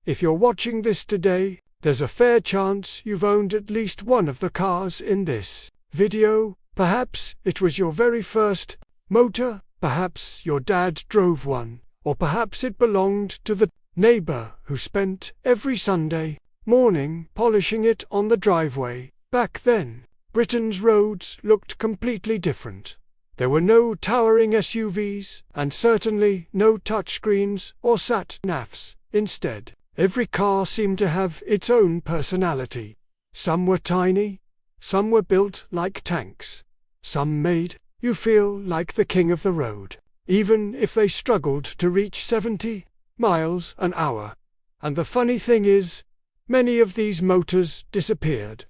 If you're watching this today, there's a fair chance you've owned at least one of the cars in this video. Perhaps it was your very first motor, perhaps your dad drove one, or perhaps it belonged to the neighbor who spent every Sunday morning polishing it on the driveway. Back then, Britain's roads looked completely different. There were no towering SUVs, and certainly no touchscreens or sat-navs. Instead, every car seemed to have its own personality. Some were tiny, some were built like tanks, some made you feel like the king of the road, even if they struggled to reach 70 miles an hour. And the funny thing is, many of these motors disappeared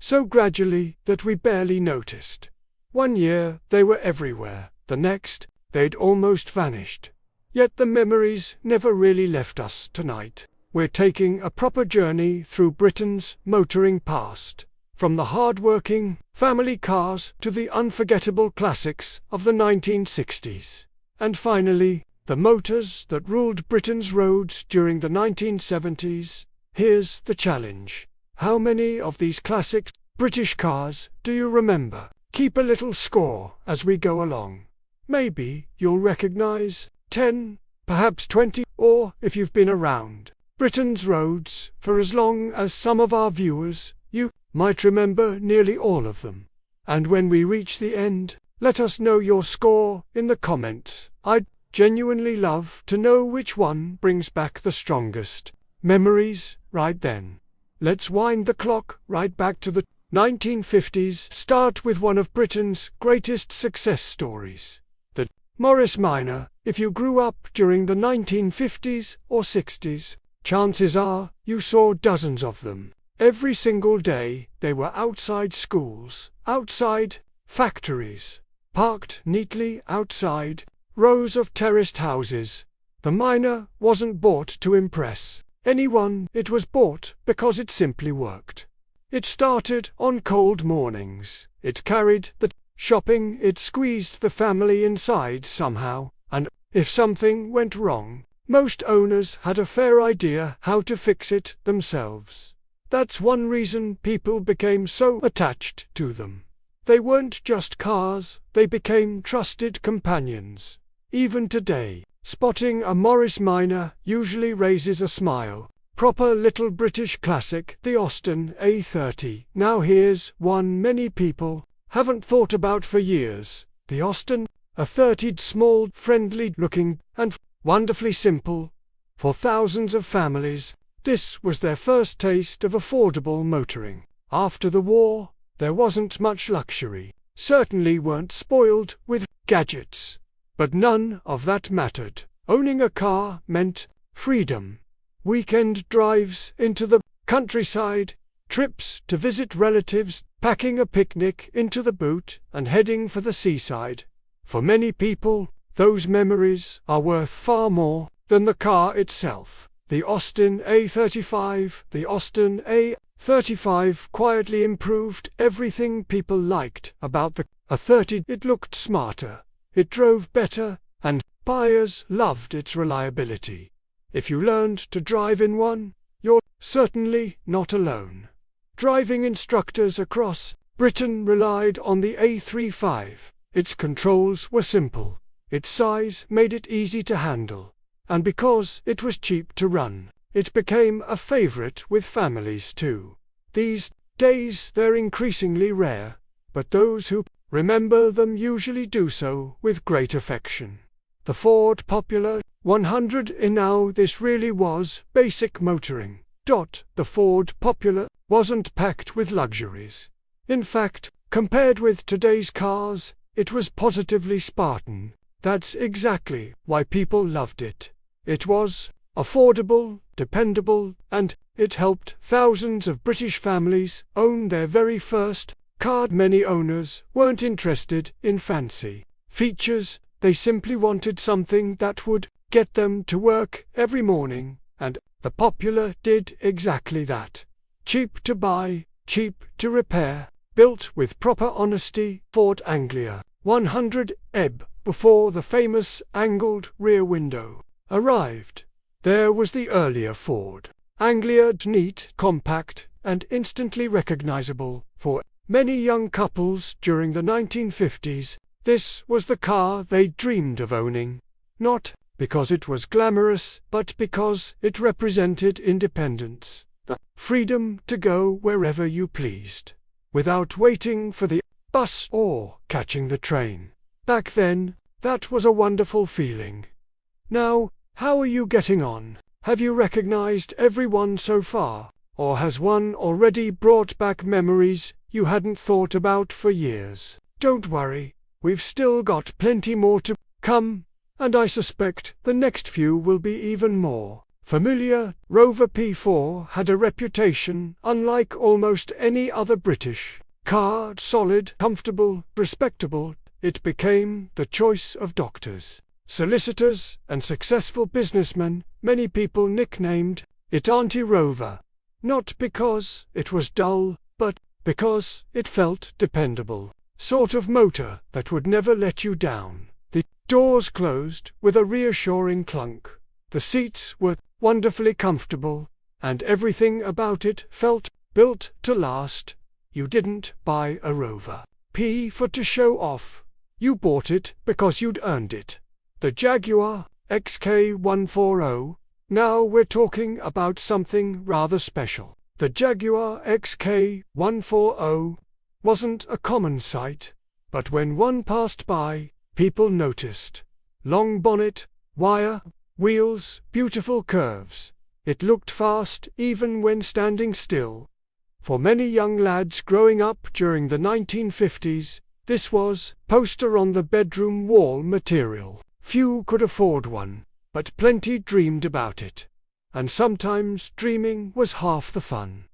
so gradually that we barely noticed. One year they were everywhere, the next they'd almost vanished. Yet the memories never really left us tonight. We're taking a proper journey through Britain's motoring past, from the hard-working family cars to the unforgettable classics of the 1960s. And finally, the motors that ruled Britain's roads during the 1970s. Here's the challenge. How many of these classic British cars do you remember? Keep a little score as we go along. Maybe you'll recognize 10, perhaps 20, or if you've been around Britain's roads for as long as some of our viewers, you might remember nearly all of them. And when we reach the end, let us know your score in the comments. I'd genuinely love to know which one brings back the strongest memories right then. Let's wind the clock right back to the 1950s. Start with one of Britain's greatest success stories, the Morris Minor. If you grew up during the 1950s or 60s, chances are you saw dozens of them. Every single day they were outside schools, outside factories, parked neatly outside rows of terraced houses. The Minor wasn't bought to impress anyone, it was bought because it simply worked. It started on cold mornings, it carried the shopping, it squeezed the family inside somehow, and if something went wrong, most owners had a fair idea how to fix it themselves. That's one reason people became so attached to them. They weren't just cars, they became trusted companions. Even today, spotting a Morris Minor usually raises a smile. Proper little British classic, the Austin A30. Now here's one many people haven't thought about for years. The Austin A30, small, friendly-looking, and wonderfully simple. For thousands of families, this was their first taste of affordable motoring. After the war, there wasn't much luxury. Certainly weren't spoiled with gadgets. But none of that mattered. Owning a car meant freedom. Weekend drives into the countryside, trips to visit relatives, packing a picnic into the boot, and heading for the seaside. For many people, those memories are worth far more than the car itself. The Austin A35. The Austin A35 quietly improved everything people liked about the A30. It looked smarter, it drove better, and buyers loved its reliability. If you learned to drive in one, you're certainly not alone. Driving instructors across Britain relied on the A35. Its controls were simple, its size made it easy to handle, and because it was cheap to run, it became a favorite with families too. These days they're increasingly rare, but those who remember them usually do so with great affection. The Ford Popular 100. Now this really was basic motoring. The Ford Popular wasn't packed with luxuries. In fact, compared with today's cars, it was positively Spartan. That's exactly why people loved it. It was affordable, dependable, and it helped thousands of British families own their very first car. Many owners weren't interested in fancy features, they simply wanted something that would get them to work every morning, and the Popular did exactly that. Cheap to buy, cheap to repair, built with proper honesty. Ford Anglia 100 EB. Before the famous angled rear window arrived, there was the earlier Ford Angled, neat, compact, and instantly recognizable. For many young couples during the 1950s, this was the car they dreamed of owning. Not because it was glamorous, but because it represented independence, the freedom to go wherever you pleased, without waiting for the bus or catching the train. Back then, that was a wonderful feeling. Now, how are you getting on? Have you recognized everyone so far? Or has one already brought back memories you hadn't thought about for years? Don't worry, we've still got plenty more to come, and I suspect the next few will be even more familiar. Rover P4 had a reputation unlike almost any other British car. Solid, comfortable, respectable, it became the choice of doctors, solicitors, and successful businessmen. Many people nicknamed it Auntie Rover, not because it was dull, but because it felt dependable. Sort of motor that would never let you down. The doors closed with a reassuring clunk. The seats were wonderfully comfortable, and everything about it felt built to last. You didn't buy a Rover P4 to show off. You bought it because you'd earned it. The Jaguar XJ6. Now we're talking about something rather special. The Jaguar XJ6 wasn't a common sight, but when one passed by, people noticed. Long bonnet, wire, wheels, beautiful curves. It looked fast even when standing still. For many young lads growing up during the 1950s, this was poster on the bedroom wall material. Few could afford one, but plenty dreamed about it. And sometimes dreaming was half the fun.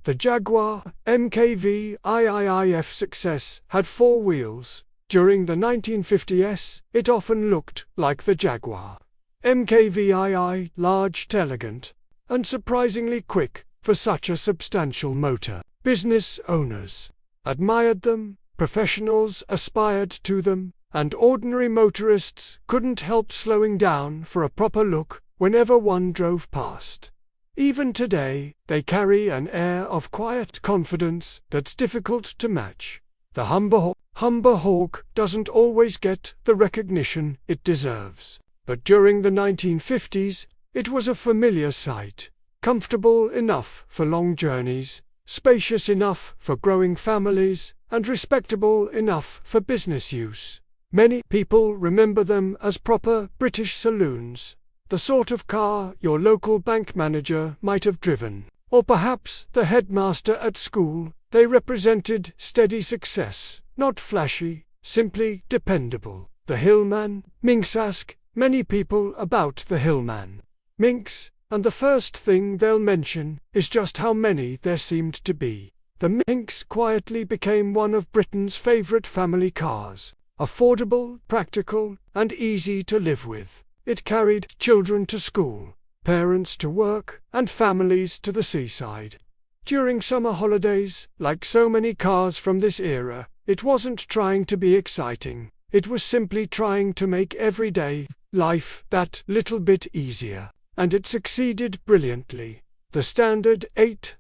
The Jaguar MKV-iiif success had 4 wheels. During the 1950s, it often looked like the Jaguar MKV-ii, large, elegant, and surprisingly quick for such a substantial motor. Business owners admired them, professionals aspired to them, and ordinary motorists couldn't help slowing down for a proper look whenever one drove past. Even today, they carry an air of quiet confidence that's difficult to match. The Humber Hawk doesn't always get the recognition it deserves, but during the 1950s, it was a familiar sight. Comfortable enough for long journeys, spacious enough for growing families, and respectable enough for business use. Many people remember them as proper British saloons, the sort of car your local bank manager might have driven, or perhaps the headmaster at school. They represented steady success, not flashy, simply dependable. The Hillman. Minx. Ask many people about the Hillman Minx, and the first thing they'll mention is just how many there seemed to be. The Minx quietly became one of Britain's favourite family cars. Affordable, practical, and easy to live with. It carried children to school, parents to work, and families to the seaside. During summer holidays, like so many cars from this era, it wasn't trying to be exciting. It was simply trying to make everyday life that little bit easier. And it succeeded brilliantly. The Standard 8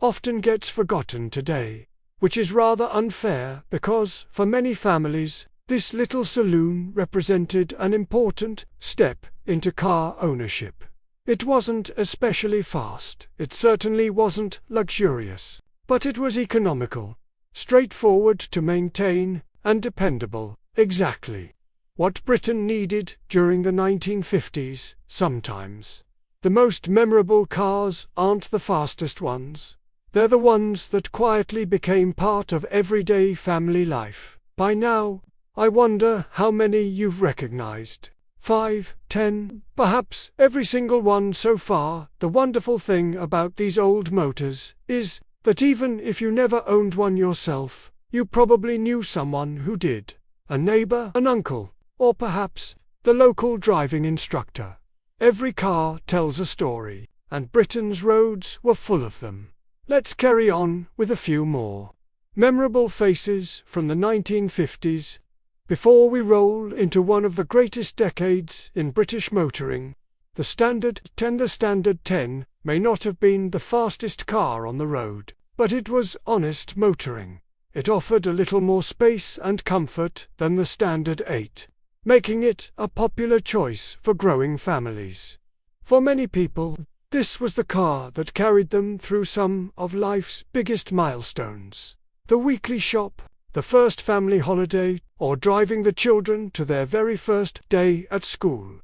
often gets forgotten today, which is rather unfair because, for many families, this little saloon represented an important step into car ownership. It wasn't especially fast, it certainly wasn't luxurious, but it was economical, straightforward to maintain, and dependable. Exactly what Britain needed during the 1950s. Sometimes the most memorable cars aren't the fastest ones. They're the ones that quietly became part of everyday family life. By now, I wonder how many you've recognized. 5, 10, perhaps every single one so far. The wonderful thing about these old motors is that even if you never owned one yourself, you probably knew someone who did. A neighbor, an uncle, or perhaps the local driving instructor. Every car tells a story, and Britain's roads were full of them. Let's carry on with a few more memorable faces from the 1950s. Before we roll into one of the greatest decades in British motoring, The Standard 10 may not have been the fastest car on the road, but it was honest motoring. It offered a little more space and comfort than the Standard 8, making it a popular choice for growing families. For many people, this was the car that carried them through some of life's biggest milestones. The weekly shop, the first family holiday, or driving the children to their very first day at school.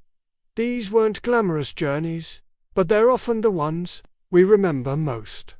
These weren't glamorous journeys, but they're often the ones we remember most.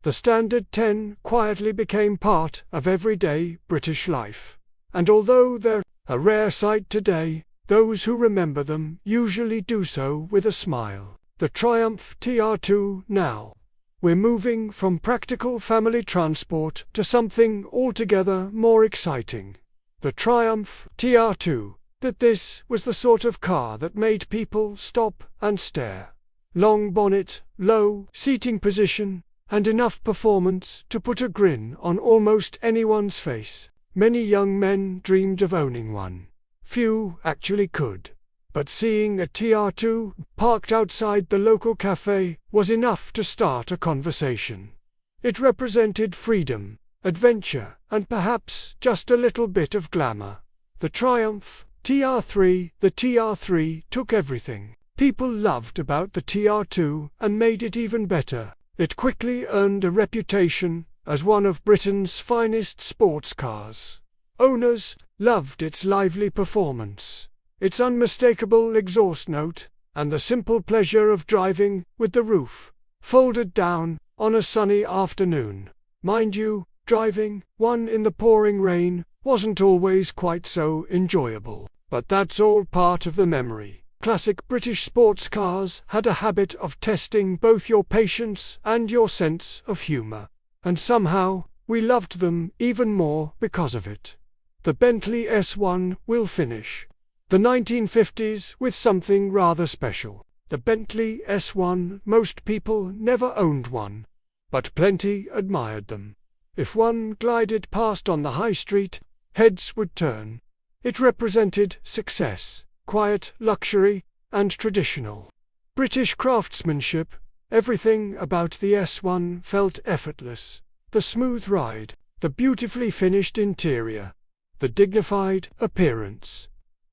The Standard 10 quietly became part of everyday British life, and although they're a rare sight today, those who remember them usually do so with a smile. The Triumph TR2 now. We're moving from practical family transport to something altogether more exciting. The Triumph TR2. This was the sort of car that made people stop and stare. Long bonnet, low seating position, and enough performance to put a grin on almost anyone's face. Many young men dreamed of owning one. Few actually could. But seeing a TR2 parked outside the local cafe was enough to start a conversation. It represented freedom, adventure, and perhaps just a little bit of glamour. The Triumph TR3. The TR3 took everything people loved about the TR2 and made it even better. It quickly earned a reputation as one of Britain's finest sports cars. Owners loved its lively performance, its unmistakable exhaust note, and the simple pleasure of driving with the roof folded down on a sunny afternoon. Mind you, driving one in the pouring rain wasn't always quite so enjoyable, but that's all part of the memory. Classic British sports cars had a habit of testing both your patience and your sense of humour, and somehow we loved them even more because of it. The Bentley S1 will finish the 1950s with something rather special. The Bentley S1, most people never owned one, but plenty admired them. If one glided past on the high street, heads would turn. It represented success, quiet luxury, and traditional British craftsmanship. Everything about the S1 felt effortless. The smooth ride, the beautifully finished interior, the dignified appearance.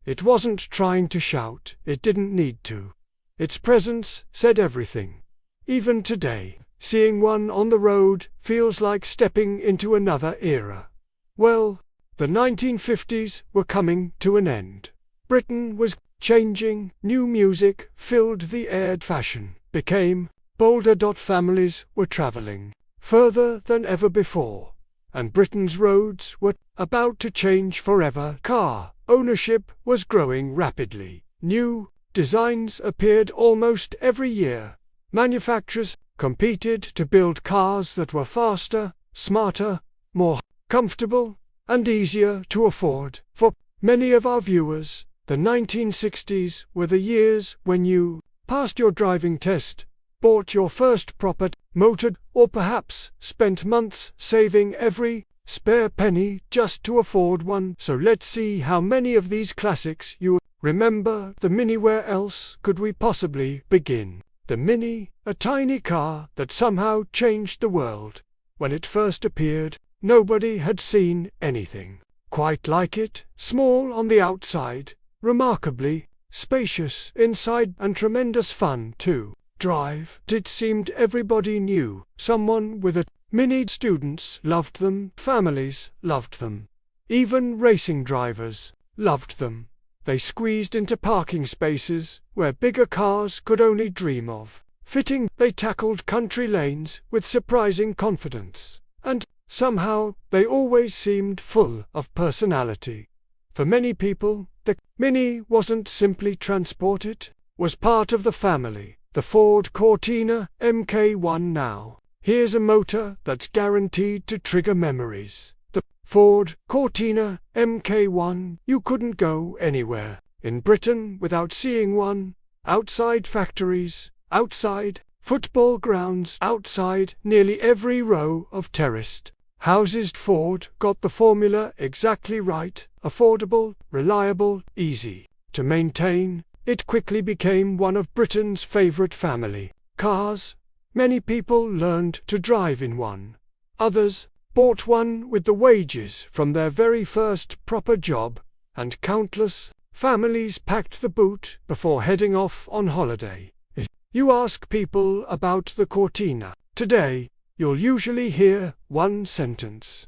It wasn't trying to shout, it didn't need to. Its presence said everything. Even today, seeing one on the road feels like stepping into another era. Well, the 1950s were coming to an end. Britain was changing, new music filled the air, fashion became bolder. Families were travelling further than ever before, and Britain's roads were about to change forever. Car ownership was growing rapidly. New designs appeared almost every year. Manufacturers competed to build cars that were faster, smarter, more comfortable, and easier to afford. For many of our viewers, the 1960s were the years when you passed your driving test, bought your first proper motor, or perhaps spent months saving every spare penny just to afford one. So let's see how many of these classics you remember. The Mini. Where else could we possibly begin? The Mini, a tiny car that somehow changed the world. When it first appeared, nobody had seen anything quite like it. Small on the outside, remarkably spacious inside, and tremendous fun to drive. It seemed everybody knew someone with a Mini. Students loved them, families loved them, even racing drivers loved them. They squeezed into parking spaces where bigger cars could only dream of fitting. They tackled country lanes with surprising confidence, and somehow they always seemed full of personality. For many people, the Mini wasn't simply transport, it was part of the family. The Ford Cortina Mk1 now. Here's a motor that's guaranteed to trigger memories. The Ford Cortina Mk1. You couldn't go anywhere in Britain without seeing one. Outside factories, outside football grounds, outside nearly every row of terraced houses. Ford got the formula exactly right. Affordable, reliable, easy to maintain. it quickly became one of Britain's favourite family cars. Many people learned to drive in one. Others bought one with the wages from their very first proper job, and countless families packed the boot before heading off on holiday. If you ask people about the Cortina today, you'll usually hear one sentence: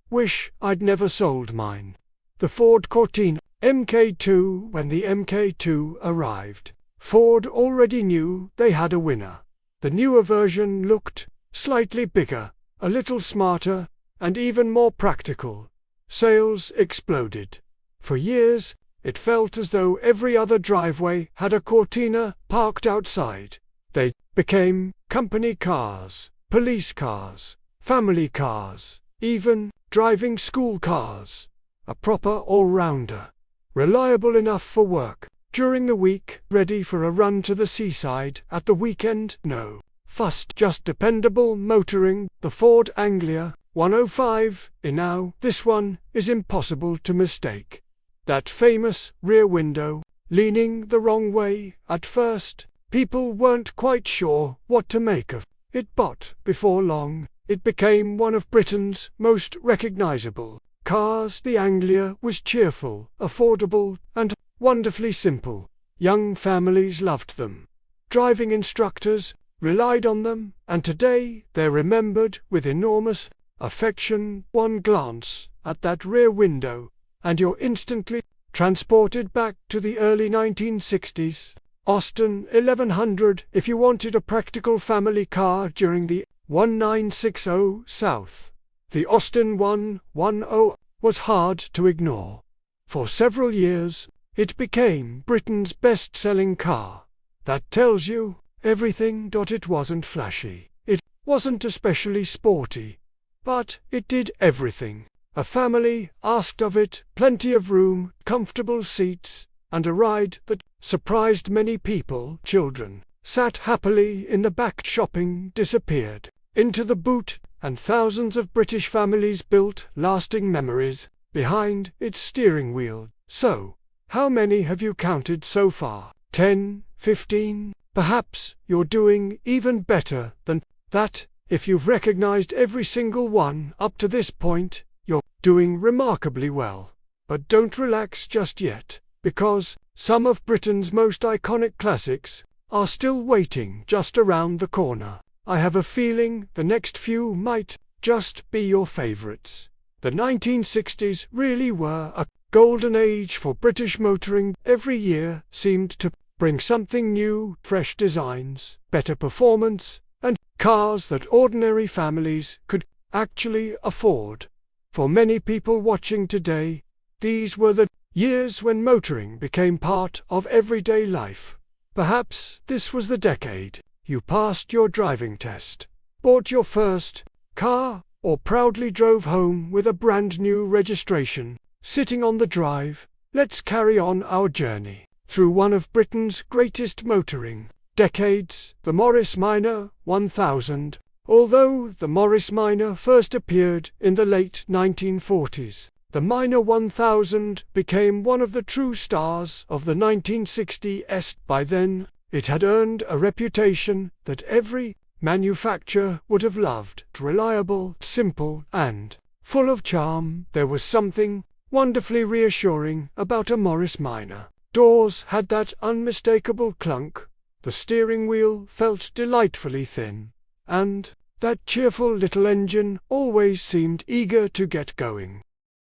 "Wish I'd never sold mine." The Ford Cortina Mk2. When the Mk2 arrived, Ford already knew they had a winner. The newer version looked slightly bigger, a little smarter, and even more practical. Sales exploded. For years, it felt as though every other driveway had a Cortina parked outside. They became company cars, police cars, family cars, even driving school cars. A proper all-rounder. Reliable enough for work during the week, ready for a run to the seaside at the weekend. No fuss, just dependable motoring. The Ford Anglia 105 now. This one is impossible to mistake. That famous rear window, leaning the wrong way. At first, people weren't quite sure what to make of it, but before long, it became one of Britain's most recognizable cars. The Anglia was cheerful, affordable, and wonderfully simple. Young families loved them. Driving instructors relied on them, and today they're remembered with enormous affection. One glance at that rear window, and you're instantly transported back to the early 1960s. Austin 1100 if you wanted a practical family car during the 1960 South. The Austin 110 was hard to ignore. For several years, it became Britain's best-selling car. That tells you everything. It wasn't flashy. It wasn't especially sporty. But it did everything a family asked of it: plenty of room, comfortable seats, and a ride that surprised many people. Children sat happily in the back. Shopping disappeared into the boot, and thousands of British families built lasting memories behind its steering wheel. So, how many have you counted so far? 10, 15? Perhaps you're doing even better than that. If you've recognized every single one up to this point, you're doing remarkably well. But don't relax just yet, because some of Britain's most iconic classics are still waiting just around the corner. I have a feeling the next few might just be your favorites. The 1960s really were a golden age for British motoring. Every year seemed to bring something new: fresh designs, better performance, and cars that ordinary families could actually afford. For many people watching today, these were the years when motoring became part of everyday life. Perhaps this was the decade you passed your driving test, bought your first car, or proudly drove home with a brand new registration sitting on the drive. Let's carry on our journey through one of Britain's greatest motoring decades, the Morris Minor 1000. Although the Morris Minor first appeared in the late 1940s, the Minor 1000 became one of the true stars of the 1960s. By then, it had earned a reputation that every manufacturer would have loved: reliable, simple, and full of charm. There was something wonderfully reassuring about a Morris Minor. Doors had that unmistakable clunk, the steering wheel felt delightfully thin, and that cheerful little engine always seemed eager to get going.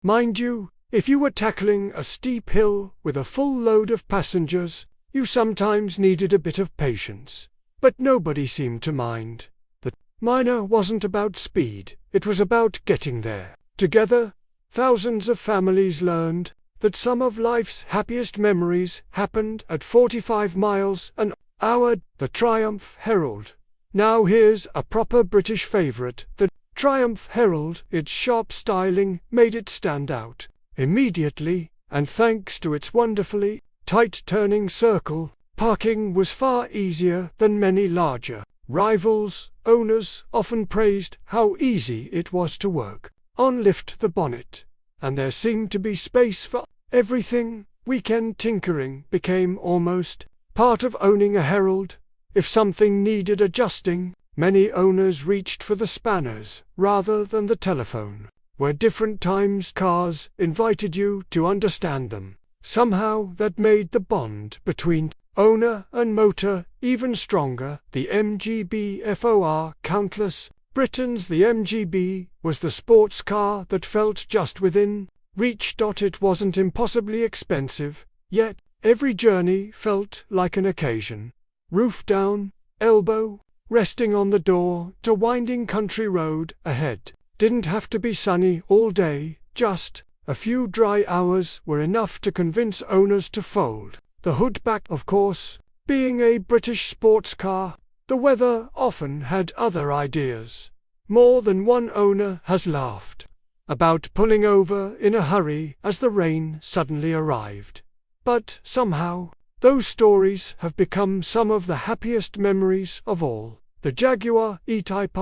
Mind you, if you were tackling a steep hill with a full load of passengers, you sometimes needed a bit of patience. But nobody seemed to mind. The Minor wasn't about speed, it was about getting there. Together, thousands of families learned that some of life's happiest memories happened at 45 miles an hour. The Triumph Herald. Now here's a proper British favourite, the Triumph Herald. Its sharp styling made it stand out immediately, and thanks to its wonderfully tight turning circle, parking was far easier than many larger rivals. Owners often praised how easy it was to work on. Lift the bonnet, and there seemed to be space for everything. Weekend tinkering became almost part of owning a Herald. If something needed adjusting, many owners reached for the spanners rather than the telephone. Where different times cars invited you to understand them. Somehow that made the bond between owner and motor even stronger. The MGB FOR countless Britons. The MGB was the sports car that felt just within reach. It wasn't impossibly expensive, yet every journey felt like an occasion. Roof down, elbow resting on the door to winding country road ahead. Didn't have to be sunny all day, just a few dry hours were enough to convince owners to fold the hood back. Of course, being a British sports car, the weather often had other ideas. More than one owner has laughed about pulling over in a hurry as the rain suddenly arrived. But somehow, those stories have become some of the happiest memories of all. The Jaguar E-Type.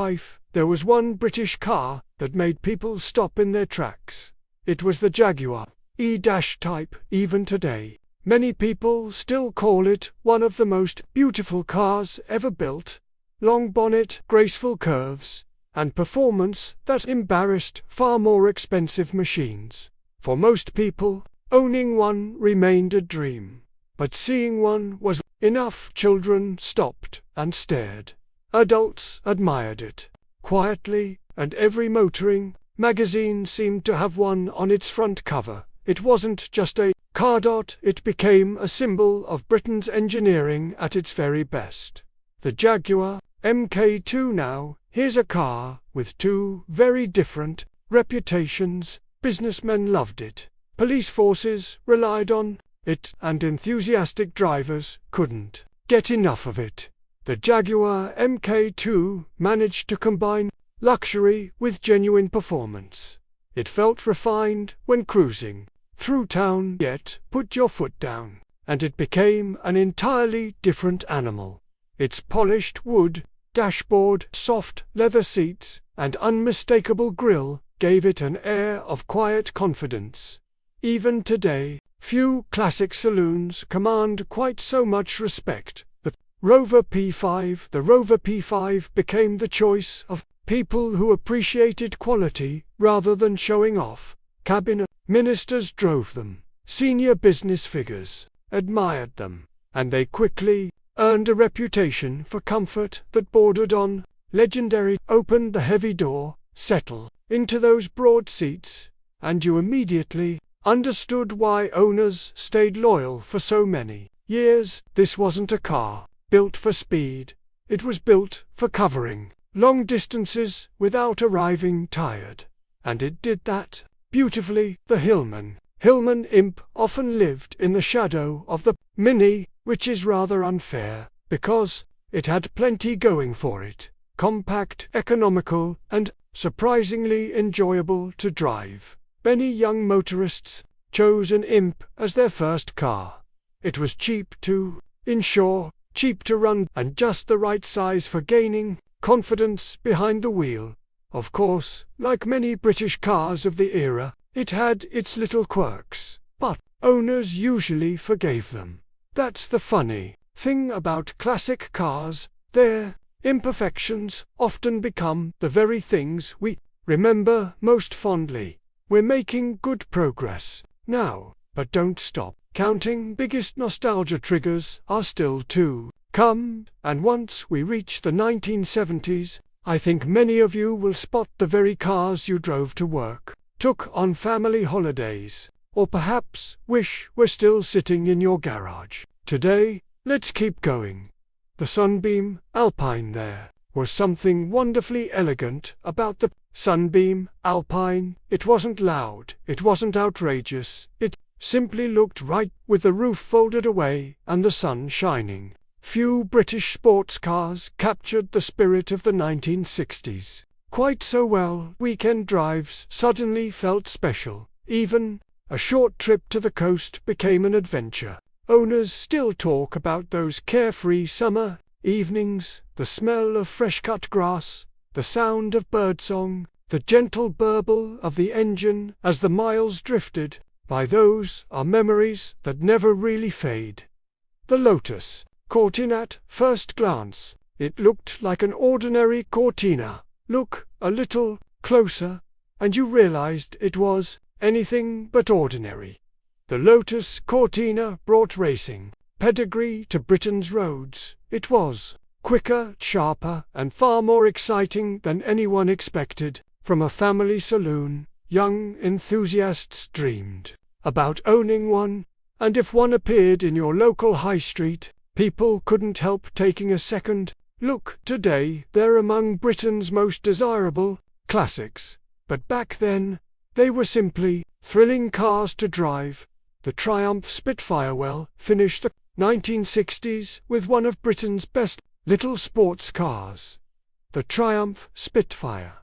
There was one British car that made people stop in their tracks. It was the Jaguar E-Type. Even today, many people still call it one of the most beautiful cars ever built. Long bonnet, graceful curves, and performance that embarrassed far more expensive machines. For most people, owning one remained a dream. But seeing one was enough. Children stopped and stared. Adults admired it quietly, and every motoring magazine seemed to have one on its front cover. It wasn't just a car. It became a symbol of Britain's engineering at its very best. The Jaguar MK2. Now, here's a car with two very different reputations. Businessmen loved it. Police forces relied on it, and enthusiastic drivers couldn't get enough of it. The Jaguar MK2 managed to combine luxury with genuine performance. It felt refined when cruising through town, yet put your foot down, and it became an entirely different animal. Its polished wood dashboard, soft leather seats, and unmistakable grille gave it an air of quiet confidence. Even today, few classic saloons command quite so much respect. The Rover P5 became the choice of people who appreciated quality rather than showing off. Cabinet ministers drove them. Senior business figures admired them, and they quickly earned a reputation for comfort that bordered on legendary. Open the heavy door, settle into those broad seats, and you immediately understood why owners stayed loyal for so many years. This wasn't a car built for speed. It was built for covering long distances without arriving tired. And it did that beautifully. The Hillman Imp often lived in the shadow of the Mini, which is rather unfair, because it had plenty going for it. Compact, economical, and surprisingly enjoyable to drive. Many young motorists chose an Imp as their first car. It was cheap to insure, cheap to run, and just the right size for gaining confidence behind the wheel. Of course, like many British cars of the era, it had its little quirks, but owners usually forgave them. That's the funny thing about classic cars. Their imperfections often become the very things we remember most fondly. We're making good progress now, but don't stop counting. Biggest nostalgia triggers are still to come, and once we reach the 1970s, I think many of you will spot the very cars you drove to work, took on family holidays, or perhaps wish were still sitting in your garage. Today, let's keep going. The Sunbeam Alpine. There was something wonderfully elegant about the Sunbeam Alpine. It wasn't loud, it wasn't outrageous, it simply looked right, with the roof folded away and the sun shining. Few British sports cars captured the spirit of the 1960s quite so well. Weekend drives suddenly felt special. Even a short trip to the coast became an adventure. Owners still talk about those carefree summer evenings, the smell of fresh-cut grass, the sound of birdsong, the gentle burble of the engine as the miles drifted By those are memories that never really fade. The Lotus Cortina. At first glance, it looked like an ordinary Cortina. Look a little closer, and you realized it was anything but ordinary. The Lotus Cortina brought racing pedigree to Britain's roads. It was quicker, sharper, and far more exciting than anyone expected. From a family saloon, young enthusiasts dreamed about owning one, and if one appeared in your local high street, people couldn't help taking a second look. Today, they're among Britain's most desirable classics. But back then, they were simply thrilling cars to drive. The Triumph Spitfire finished the 1960s with one of Britain's best little sports cars. The Triumph Spitfire.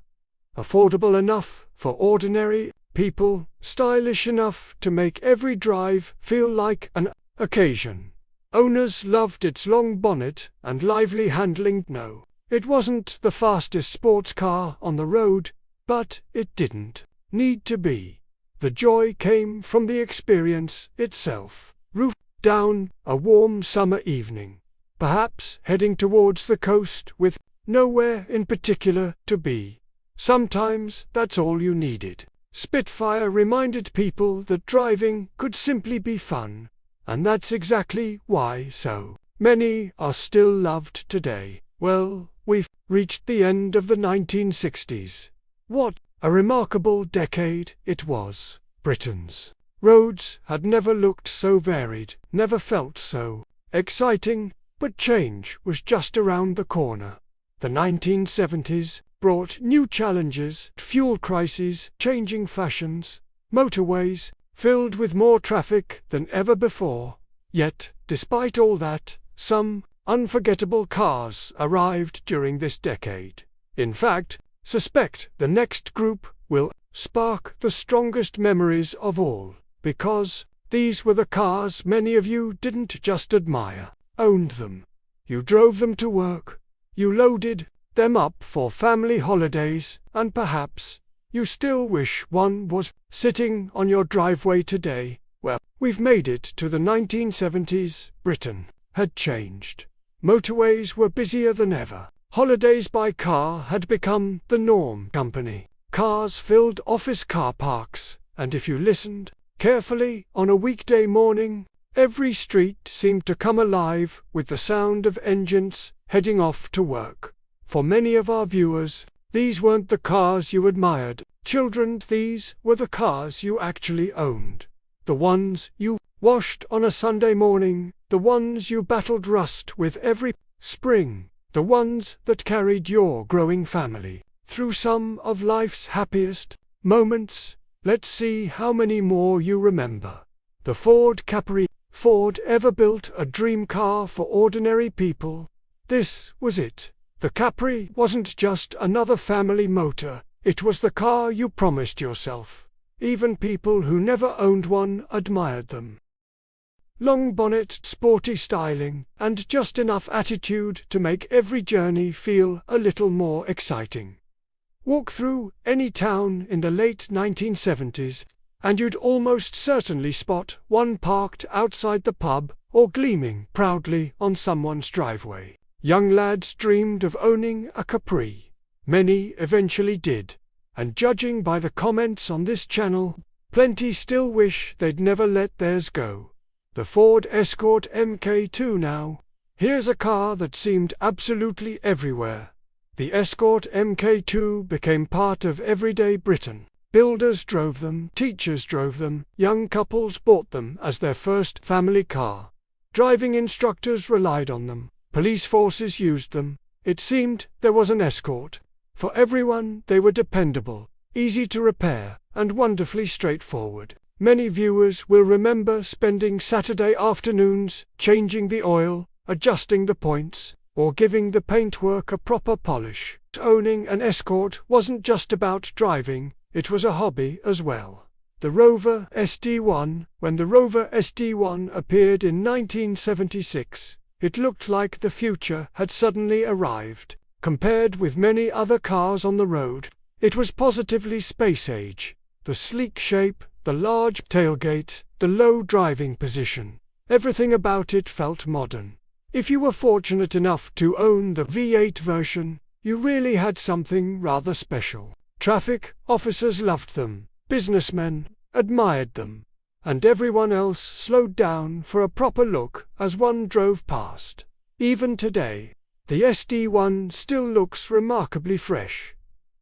Affordable enough for ordinary people, stylish enough to make every drive feel like an occasion. Owners loved its long bonnet and lively handling. No, it wasn't the fastest sports car on the road, but it didn't need to be. The joy came from the experience itself. Roof down, a warm summer evening, perhaps heading towards the coast with nowhere in particular to be. Sometimes that's all you needed. Spitfire reminded people that driving could simply be fun, and that's exactly why so many are still loved today. Well, we've reached the end of the 1960s. What a remarkable decade it was. Britain's roads had never looked so varied, never felt so exciting, but change was just around the corner. The 1970s brought new challenges, fuel crises, changing fashions, motorways filled with more traffic than ever before. Yet, despite all that, some unforgettable cars arrived during this decade. In fact, suspect the next group will spark the strongest memories of all, because these were the cars many of you didn't just admire, owned them. You drove them to work, you loaded them up for family holidays, and perhaps you still wish one was sitting on your driveway today. Well, we've made it to the 1970s. Britain had changed. Motorways were busier than ever. Holidays by car had become the norm. Company cars filled office car parks, and if you listened carefully on a weekday morning, every street seemed to come alive with the sound of engines heading off to work. For many of our viewers, these weren't the cars you admired. Children, these were the cars you actually owned. The ones you washed on a Sunday morning, the ones you battled rust with every spring, the ones that carried your growing family through some of life's happiest moments. Let's see how many more you remember. The Ford Capri. Ford ever built a dream car for ordinary people. This was it. The Capri wasn't just another family motor, it was the car you promised yourself. Even people who never owned one admired them. Long bonnet, sporty styling, and just enough attitude to make every journey feel a little more exciting. Walk through any town in the late 1970s, and you'd almost certainly spot one parked outside the pub or gleaming proudly on someone's driveway. Young lads dreamed of owning a Capri. Many eventually did, and judging by the comments on this channel, plenty still wish they'd never let theirs go. The Ford Escort Mk2 now. Here's a car that seemed absolutely everywhere. The Escort Mk2 became part of everyday Britain. Builders drove them, teachers drove them, young couples bought them as their first family car. Driving instructors relied on them. Police forces used them. It seemed there was an Escort for everyone. They were dependable, easy to repair, and wonderfully straightforward. Many viewers will remember spending Saturday afternoons changing the oil, adjusting the points, or giving the paintwork a proper polish. Owning an Escort wasn't just about driving, it was a hobby as well. The Rover SD1. When the Rover SD1 appeared in 1976, it looked like the future had suddenly arrived. Compared with many other cars on the road, it was positively space-age. The sleek shape, the large tailgate, the low driving position. Everything about it felt modern. If you were fortunate enough to own the V8 version, you really had something rather special. Traffic officers loved them, businessmen admired them, and everyone else slowed down for a proper look as one drove past. Even today, the SD1 still looks remarkably fresh.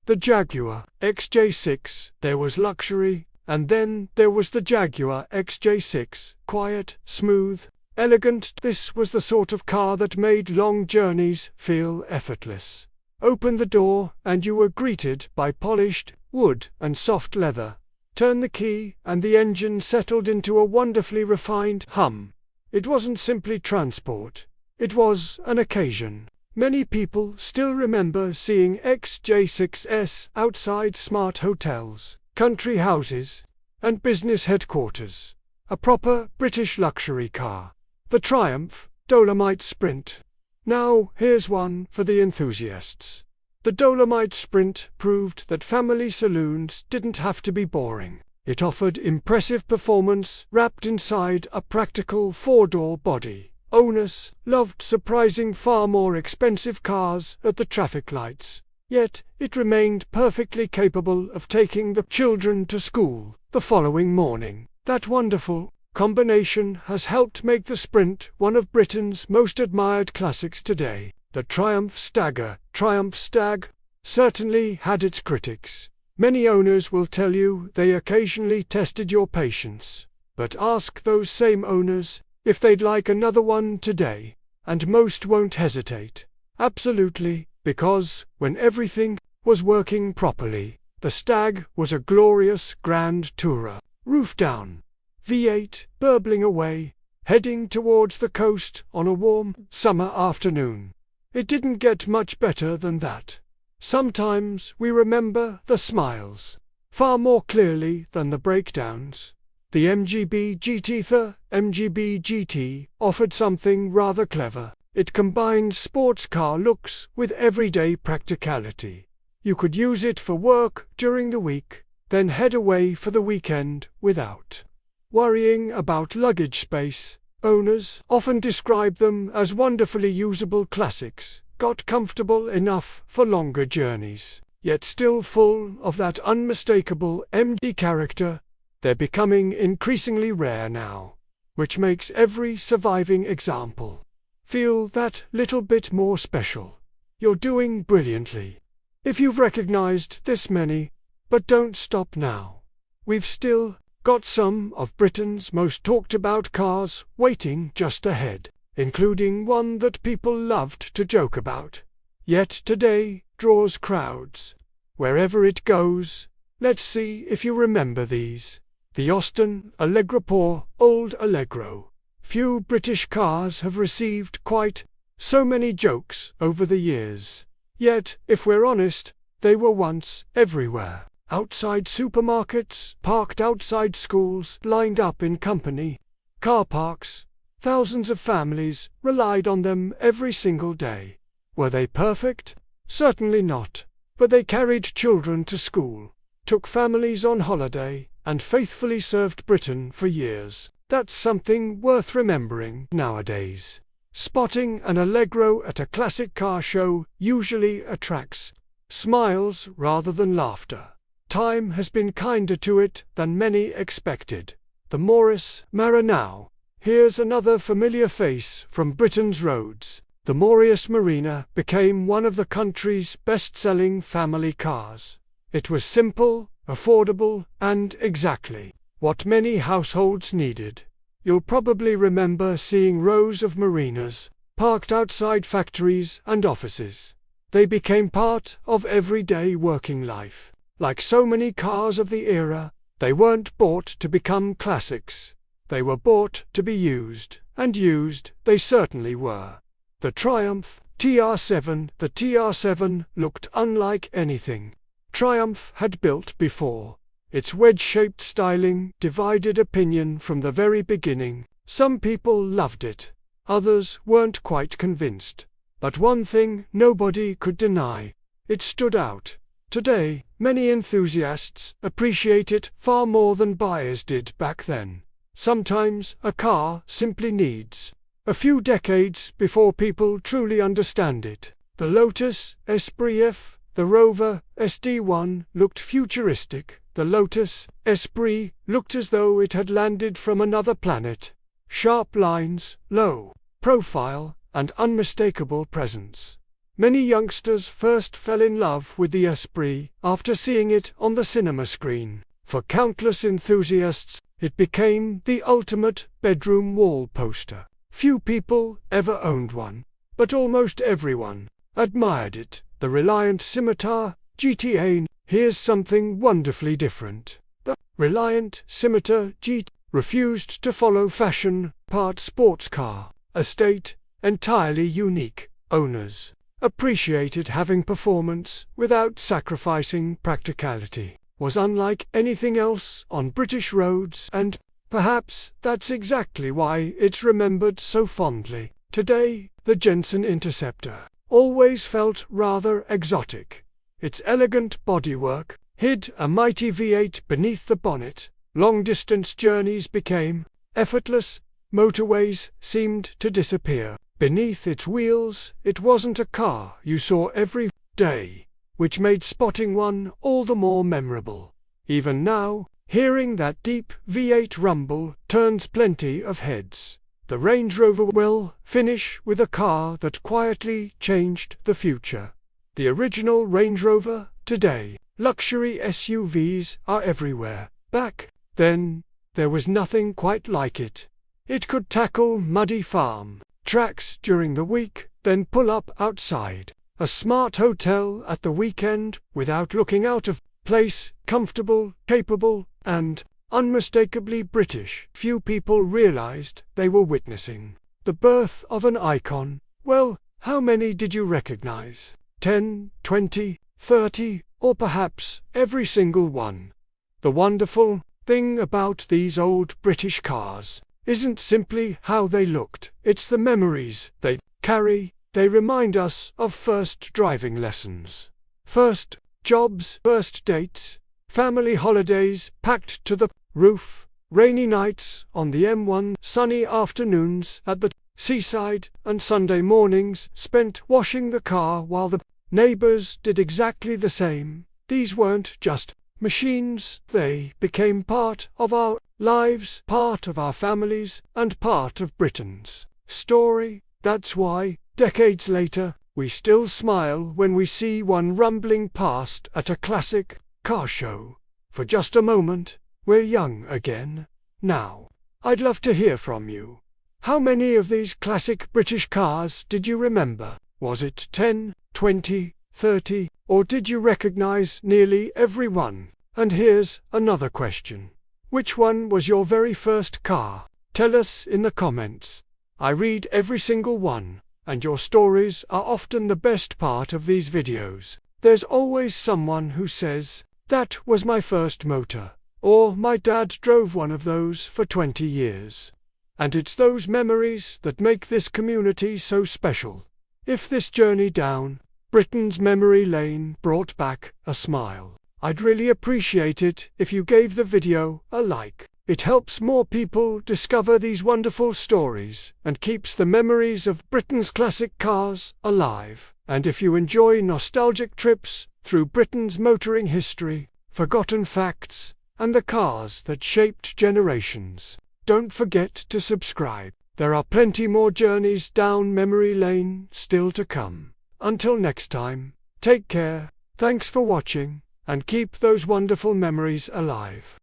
The Jaguar XJ6, there was luxury, and then there was the Jaguar XJ6, quiet, smooth, elegant. This was the sort of car that made long journeys feel effortless. Open the door, and you were greeted by polished wood and soft leather. Turn the key, and the engine settled into a wonderfully refined hum. It wasn't simply transport. It was an occasion. Many people still remember seeing XJ6s outside smart hotels, country houses, and business headquarters. A proper British luxury car. The Triumph Dolomite Sprint. Now here's one for the enthusiasts. The Dolomite Sprint proved that family saloons didn't have to be boring. It offered impressive performance wrapped inside a practical four-door body. Owners loved surprising far more expensive cars at the traffic lights. Yet it remained perfectly capable of taking the children to school the following morning. That wonderful combination has helped make the Sprint one of Britain's most admired classics today. The Triumph Stag, certainly had its critics. Many owners will tell you they occasionally tested your patience. But ask those same owners if they'd like another one today, and most won't hesitate. Absolutely, because when everything was working properly, the Stag was a glorious grand tourer. Roof down, V8 burbling away, heading towards the coast on a warm summer afternoon. It didn't get much better than that. Sometimes we remember the smiles far more clearly than the breakdowns. The MGB GT offered something rather clever. It combined sports car looks with everyday practicality. You could use it for work during the week, then head away for the weekend without worrying about luggage space. Owners often describe them as wonderfully usable classics, got comfortable enough for longer journeys, yet still full of that unmistakable MG character. They're becoming increasingly rare now, which makes every surviving example feel that little bit more special. You're doing brilliantly if you've recognized this many, but don't stop now. We've still got some of Britain's most talked about cars waiting just ahead, including one that people loved to joke about, yet today draws crowds wherever it goes. Let's see if you remember these. The Austin Allegro. Poor old Allegro. Few British cars have received quite so many jokes over the years. Yet, if we're honest, they were once everywhere. Outside supermarkets, parked outside schools, lined up in company car parks. Thousands of families relied on them every single day. Were they perfect? Certainly not. But they carried children to school, took families on holiday, and faithfully served Britain for years. That's something worth remembering nowadays. Spotting an Allegro at a classic car show usually attracts smiles rather than laughter. Time has been kinder to it than many expected. The Morris Marina. Here's another familiar face from Britain's roads. The Morris Marina became one of the country's best-selling family cars. It was simple, affordable, and exactly what many households needed. You'll probably remember seeing rows of Marinas parked outside factories and offices. They became part of everyday working life. Like so many cars of the era, they weren't bought to become classics. They were bought to be used, and used they certainly were. The Triumph TR7. The TR7 looked unlike anything Triumph had built before. Its wedge-shaped styling divided opinion from the very beginning. Some people loved it, others weren't quite convinced. But one thing nobody could deny: it stood out. Today, Many enthusiasts appreciate it far more than buyers did back then. Sometimes a car simply needs a few decades before people truly understand it. The Lotus Esprit F, the Rover SD1 looked futuristic. The Lotus Esprit looked as though it had landed from another planet. Sharp lines, low profile, and unmistakable presence. Many youngsters first fell in love with the Esprit after seeing it on the cinema screen. For countless enthusiasts, it became the ultimate bedroom wall poster. Few people ever owned one, but almost everyone admired it. The Reliant Scimitar GTA. Here's something wonderfully different. The Reliant Scimitar GT refused to follow fashion, part sports car, estate, entirely unique. Owners appreciated having performance without sacrificing practicality. Was unlike anything else on British roads, and perhaps that's exactly why it's remembered so fondly. Today, the Jensen Interceptor always felt rather exotic. Its elegant bodywork hid a mighty V8 beneath the bonnet. Long-distance journeys became effortless. Motorways seemed to disappear beneath its wheels. It wasn't a car you saw every day, which made spotting one all the more memorable. Even now, hearing that deep V8 rumble turns plenty of heads. The Range Rover will finish with a car that quietly changed the future. The original Range Rover. Today, luxury SUVs are everywhere. Back then, there was nothing quite like it. It could tackle muddy farm tracks during the week, then pull up outside a smart hotel at the weekend without looking out of place. Comfortable, capable, and unmistakably British. Few people realized they were witnessing the birth of an icon. Well, how many did you recognize? 10, 20, 30, or perhaps every single one? The wonderful thing about these old British cars isn't simply how they looked, it's the memories they carry. They remind us of first driving lessons, first jobs, first dates, family holidays packed to the roof, rainy nights on the M1, sunny afternoons at the seaside, and Sunday mornings spent washing the car while the neighbors did exactly the same. These weren't just machines, they became part of our lives, part of our families, and part of Britain's story. That's why, decades later, we still smile when we see one rumbling past at a classic car show. For just a moment, we're young again. Now, I'd love to hear from you. How many of these classic British cars did you remember? Was it 10, 20, 30, or did you recognize nearly every one? And here's another question. Which one was your very first car? Tell us in the comments. I read every single one, and your stories are often the best part of these videos. There's always someone who says, "That was my first motor," or "My dad drove one of those for 20 years." And it's those memories that make this community so special. If this journey down Britain's memory lane brought back a smile, I'd really appreciate it if you gave the video a like. It helps more people discover these wonderful stories and keeps the memories of Britain's classic cars alive. And if you enjoy nostalgic trips through Britain's motoring history, forgotten facts, and the cars that shaped generations, don't forget to subscribe. There are plenty more journeys down memory lane still to come. Until next time, take care, thanks for watching, and keep those wonderful memories alive.